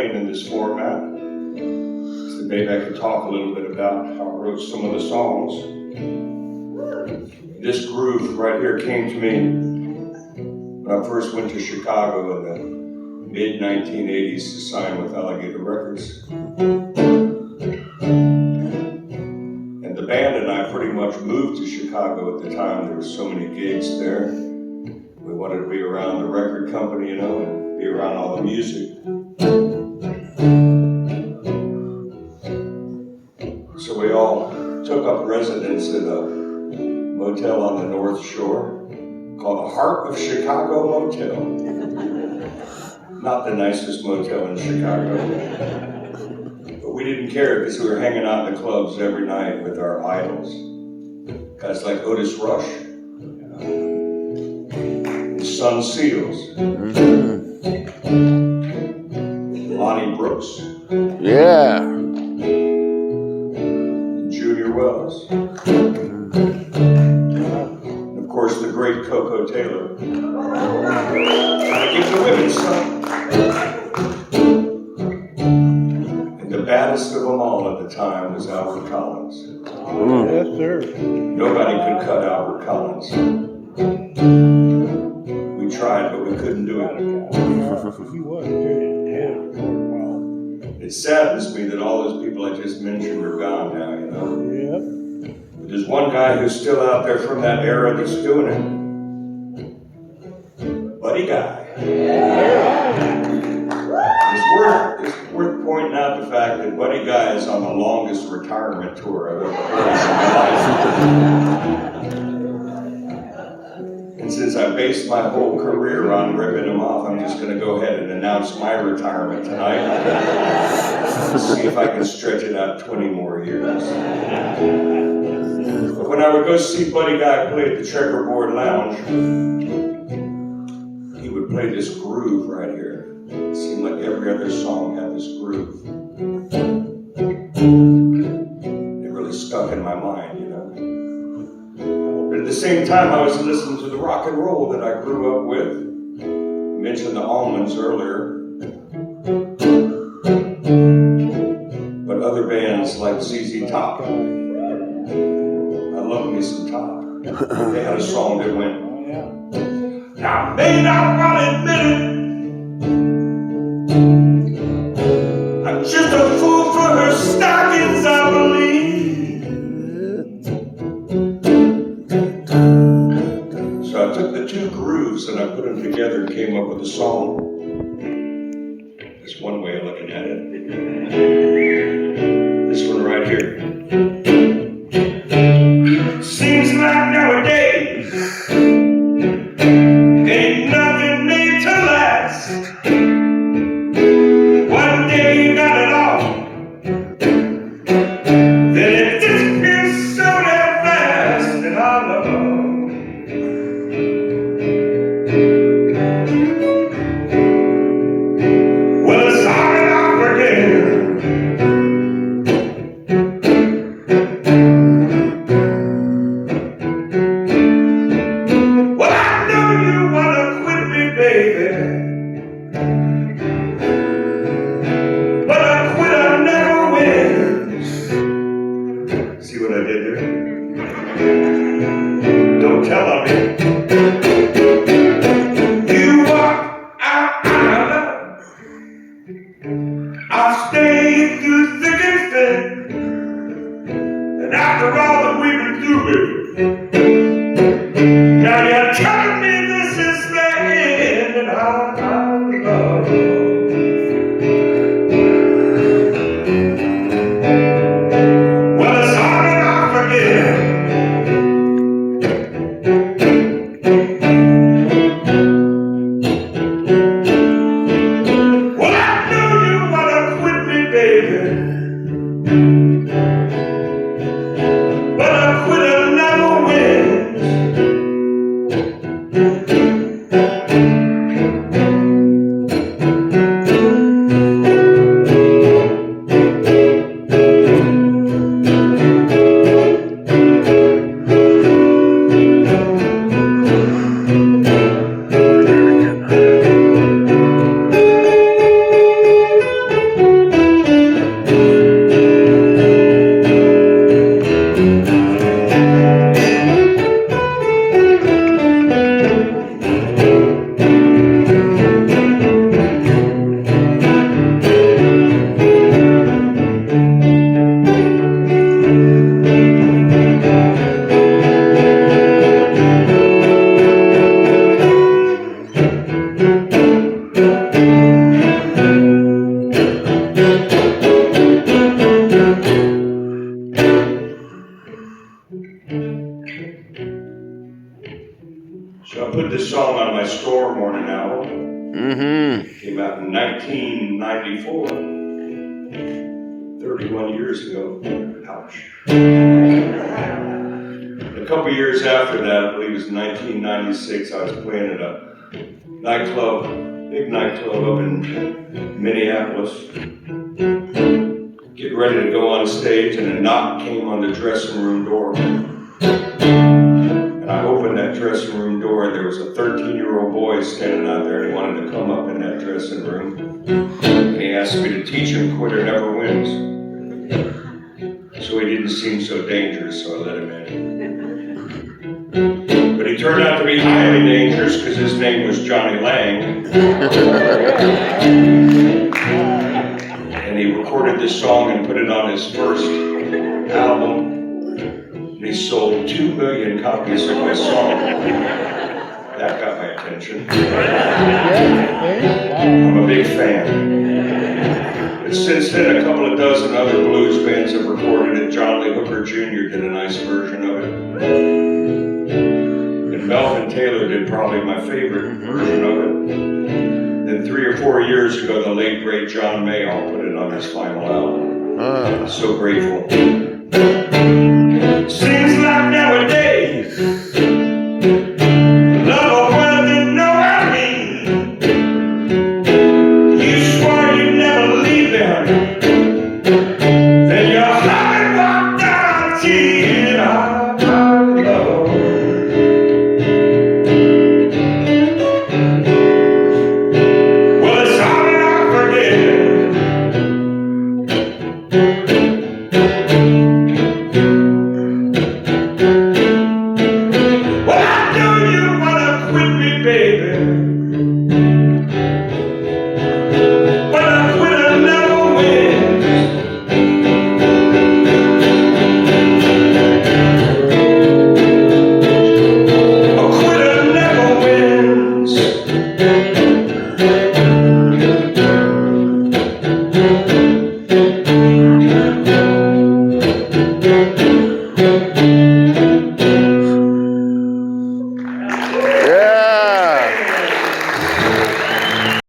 playing in this format. So maybe I could talk a little bit about how I wrote some of the songs. This groove right here came to me when I first went to Chicago in the mid-1980s to sign with Alligator Records. And the band and I pretty much moved to Chicago at the time. There were so many gigs there. We wanted to be around the record company, you know, and be around all the music. So we all took up residence at a motel on the North Shore called the Heart of Chicago Motel. Not the nicest motel in Chicago. But we didn't care because we were hanging out in the clubs every night with our idols. Guys like Otis Rush, Sun Seals, Lonnie Brooks, Yeah. Junior Wells, and of course the great Coco Taylor. Gotta give the women some. And the baddest of them all at the time was Albert Collins. Yes, sir. Nobody could cut Albert Collins. We tried, but we couldn't do it. He was good. Yeah. It saddens me that all those people I just mentioned are gone now, you know. Yep. But there's one guy who's still out there from that era that's doing it. Buddy Guy. It's worth pointing out the fact that Buddy Guy is on the longest retirement tour I've ever heard in my life. And since I based my whole career on ripping him off, I'm just going to go ahead and announce my retirement tonight. See if I can stretch it out 20 more years. But when I would go see Buddy Guy play at the Checkerboard Lounge, he would play this groove right here. It seemed like every other song had this groove. It really stuck in my mind, you know. But at the same time, I was listening to the rock and roll that I grew up with. I mentioned the Almonds earlier. But other bands like ZZ Top. I love me some Top. They had a song that went, "Now I may not want to admit it, I'm just a fool for her stockings, I believe." So I took the two grooves and I put them together and came up with a song. That's one way of looking at it. This one right here. Seems like nowadays ain't nothing made to last. One day you got it all, then it disappears so damn fast. And I love well, it's hard enough again. Well, I know you wanna quit me, baby, but a quitter never wins. See what I did there? Don't tell on me. You walk out of love. I'll stay through thick and thin. And after all that we've been through, baby, now you're telling me this is the end, and I love. Well, it's hard enough again. Well, I know you wanna quit me, baby, 1994, 31 years ago. Ouch. A couple years after that, I believe it was 1996, I was playing at a nightclub, big nightclub up in Minneapolis. Getting ready to go on stage, and a knock came on the dressing room door. And I opened that dressing room door, and there was a 13-year-old boy standing out there, and he wanted to come up in that dressing room. And he asked me to teach him quitter never wins. So he didn't seem so dangerous, so I let him in. But he turned out to be highly dangerous because his name was Johnny Lang. And he recorded this song and put it on his first album. And he sold 2 million copies of my song. That got my attention. I'm a big fan. And since then, a couple of dozen other blues bands have recorded it. John Lee Hooker Jr. did a nice version of it. And Melvin Taylor did probably my favorite version of it. Then 3 or 4 years ago, the late, great John Mayall put it on his final album. I'm so grateful. Sing